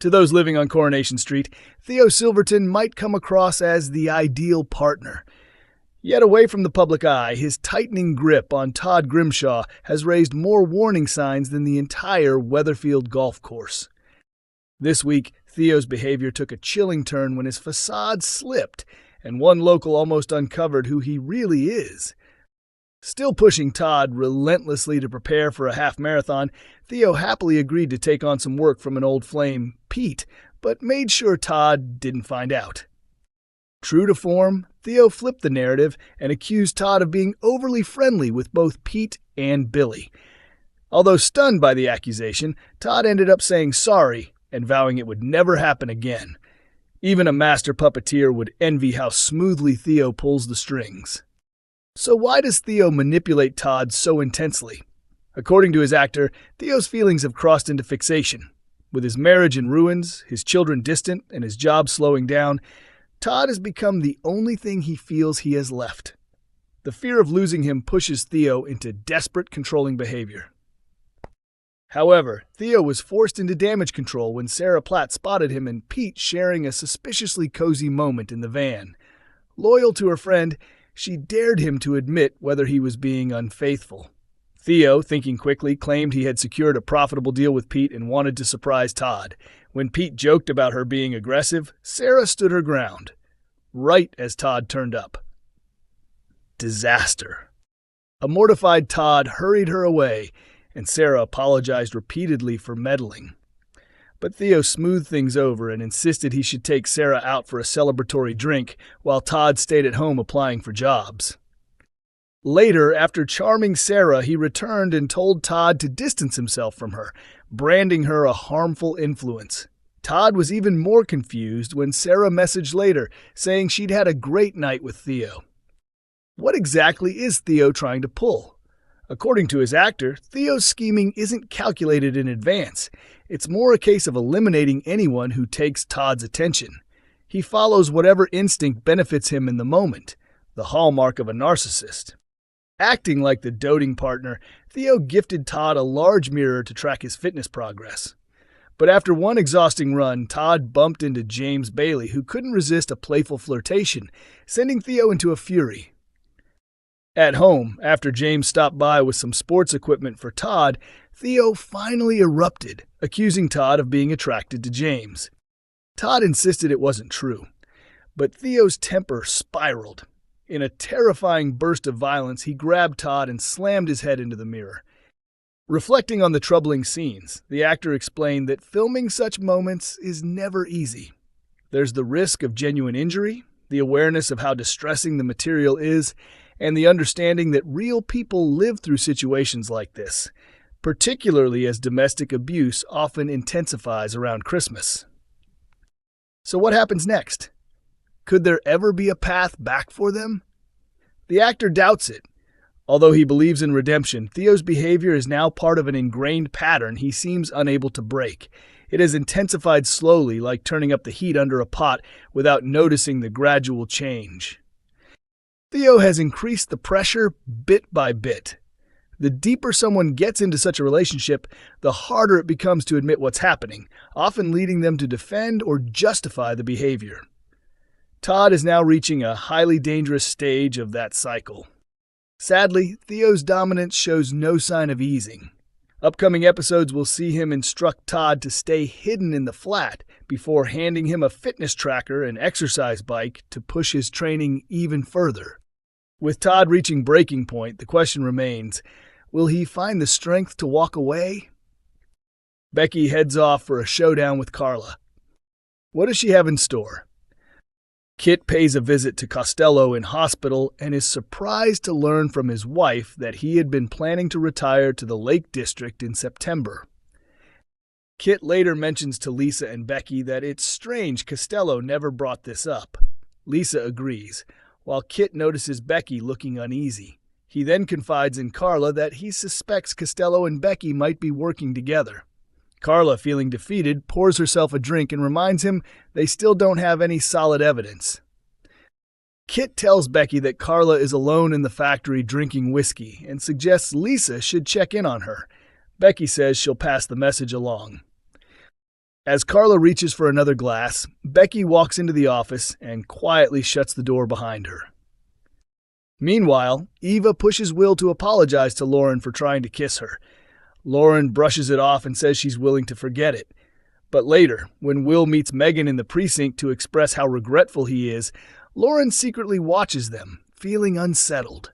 To those living on Coronation Street, Theo Silverton might come across as the ideal partner. Yet away from the public eye, his tightening grip on Todd Grimshaw has raised more warning signs than the entire Weatherfield golf course. This week, Theo's behavior took a chilling turn when his facade slipped, and one local almost uncovered who he really is. Still pushing Todd relentlessly to prepare for a half marathon, Theo happily agreed to take on some work from an old flame, Pete, but made sure Todd didn't find out. True to form, Theo flipped the narrative and accused Todd of being overly friendly with both Pete and Billy. Although stunned by the accusation, Todd ended up saying sorry and vowing it would never happen again. Even a master puppeteer would envy how smoothly Theo pulls the strings. So why does Theo manipulate Todd so intensely? According to his actor, Theo's feelings have crossed into fixation. With his marriage in ruins, his children distant, and his job slowing down, Todd has become the only thing he feels he has left. The fear of losing him pushes Theo into desperate controlling behavior. However, Theo was forced into damage control when Sarah Platt spotted him and Pete sharing a suspiciously cozy moment in the van. Loyal to her friend, she dared him to admit whether he was being unfaithful. Theo, thinking quickly, claimed he had secured a profitable deal with Pete and wanted to surprise Todd. When Pete joked about her being aggressive, Sarah stood her ground, right as Todd turned up. Disaster. A mortified Todd hurried her away, and Sarah apologized repeatedly for meddling. But Theo smoothed things over and insisted he should take Sarah out for a celebratory drink while Todd stayed at home applying for jobs. Later, after charming Sarah, he returned and told Todd to distance himself from her, branding her a harmful influence. Todd was even more confused when Sarah messaged later, saying she'd had a great night with Theo. What exactly is Theo trying to pull? According to his actor, Theo's scheming isn't calculated in advance. It's more a case of eliminating anyone who takes Todd's attention. He follows whatever instinct benefits him in the moment, the hallmark of a narcissist. Acting like the doting partner, Theo gifted Todd a large mirror to track his fitness progress. But after one exhausting run, Todd bumped into James Bailey, who couldn't resist a playful flirtation, sending Theo into a fury. At home, after James stopped by with some sports equipment for Todd, Theo finally erupted, accusing Todd of being attracted to James. Todd insisted it wasn't true, but Theo's temper spiraled. In a terrifying burst of violence, he grabbed Todd and slammed his head into the mirror. Reflecting on the troubling scenes, the actor explained that filming such moments is never easy. There's the risk of genuine injury, the awareness of how distressing the material is, and the understanding that real people live through situations like this, particularly as domestic abuse often intensifies around Christmas. So what happens next? Could there ever be a path back for them? The actor doubts it. Although he believes in redemption, Theo's behavior is now part of an ingrained pattern he seems unable to break. It has intensified slowly, like turning up the heat under a pot without noticing the gradual change. Theo has increased the pressure bit by bit. The deeper someone gets into such a relationship, the harder it becomes to admit what's happening, often leading them to defend or justify the behavior. Todd is now reaching a highly dangerous stage of that cycle. Sadly, Theo's dominance shows no sign of easing. Upcoming episodes will see him instruct Todd to stay hidden in the flat before handing him a fitness tracker and exercise bike to push his training even further. With Todd reaching breaking point, the question remains, will he find the strength to walk away? Becky heads off for a showdown with Carla. What does she have in store? Kit pays a visit to Costello in hospital and is surprised to learn from his wife that he had been planning to retire to the Lake District in September. Kit later mentions to Lisa and Becky that it's strange Costello never brought this up. Lisa agrees, while Kit notices Becky looking uneasy. He then confides in Carla that he suspects Costello and Becky might be working together. Carla, feeling defeated, pours herself a drink and reminds him they still don't have any solid evidence. Kit tells Becky that Carla is alone in the factory drinking whiskey and suggests Lisa should check in on her. Becky says she'll pass the message along. As Carla reaches for another glass, Becky walks into the office and quietly shuts the door behind her. Meanwhile, Eva pushes Will to apologize to Lauren for trying to kiss her. Lauren brushes it off and says she's willing to forget it. But later, when Will meets Megan in the precinct to express how regretful he is, Lauren secretly watches them, feeling unsettled.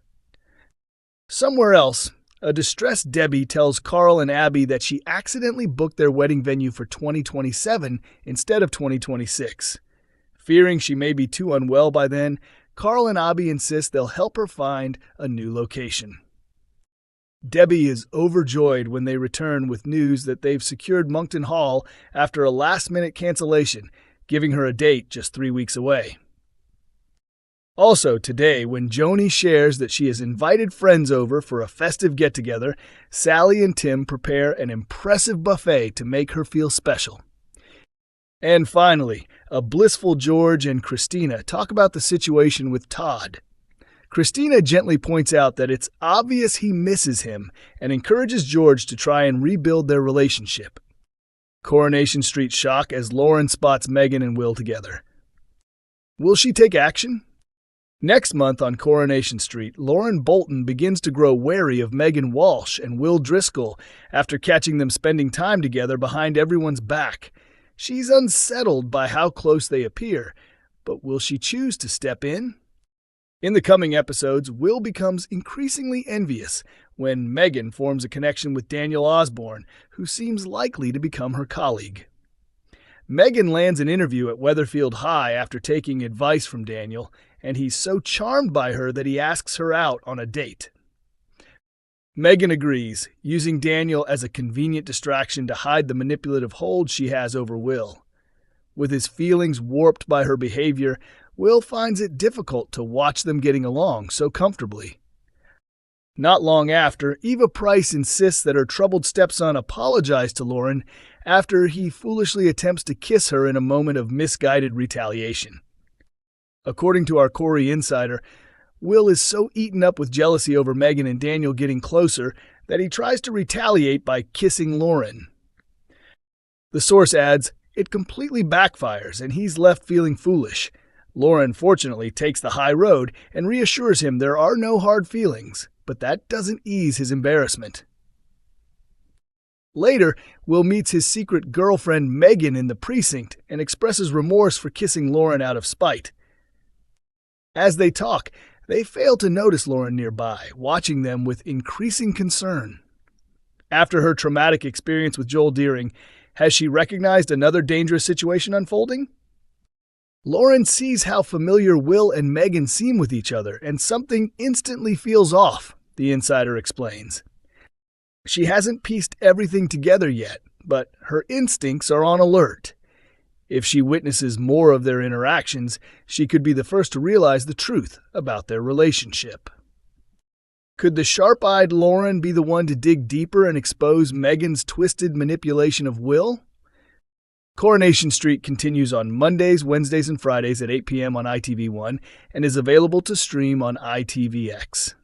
Somewhere else, a distressed Debbie tells Carl and Abby that she accidentally booked their wedding venue for 2027 instead of 2026. Fearing she may be too unwell by then, Carl and Abby insist they'll help her find a new location. Debbie is overjoyed when they return with news that they've secured Moncton Hall after a last-minute cancellation, giving her a date just 3 weeks away. Also today, when Joni shares that she has invited friends over for a festive get-together, Sally and Tim prepare an impressive buffet to make her feel special. And finally, a blissful George and Christina talk about the situation with Todd. Christina gently points out that it's obvious he misses him and encourages George to try and rebuild their relationship. Coronation Street shock as Lauren spots Megan and Will together. Will she take action? Next month on Coronation Street, Lauren Bolton begins to grow wary of Megan Walsh and Will Driscoll after catching them spending time together behind everyone's back. She's unsettled by how close they appear, but will she choose to step in? In the coming episodes, Will becomes increasingly envious when Megan forms a connection with Daniel Osborne, who seems likely to become her colleague. Megan lands an interview at Weatherfield High after taking advice from Daniel, and he's so charmed by her that he asks her out on a date. Megan agrees, using Daniel as a convenient distraction to hide the manipulative hold she has over Will. With his feelings warped by her behavior, Will finds it difficult to watch them getting along so comfortably. Not long after, Eva Price insists that her troubled stepson apologize to Lauren after he foolishly attempts to kiss her in a moment of misguided retaliation. According to our Corrie insider, Will is so eaten up with jealousy over Megan and Daniel getting closer that he tries to retaliate by kissing Lauren. The source adds, it completely backfires and he's left feeling foolish. Lauren fortunately takes the high road and reassures him there are no hard feelings, but that doesn't ease his embarrassment. Later, Will meets his secret girlfriend Megan in the precinct and expresses remorse for kissing Lauren out of spite. As they talk, they fail to notice Lauren nearby, watching them with increasing concern. After her traumatic experience with Joel Deering, has she recognized another dangerous situation unfolding? Lauren sees how familiar Will and Megan seem with each other, and something instantly feels off, the insider explains. She hasn't pieced everything together yet, but her instincts are on alert. If she witnesses more of their interactions, she could be the first to realize the truth about their relationship. Could the sharp-eyed Lauren be the one to dig deeper and expose Megan's twisted manipulation of Will? Coronation Street continues on Mondays, Wednesdays, and Fridays at 8 p.m. on ITV1 and is available to stream on ITVX.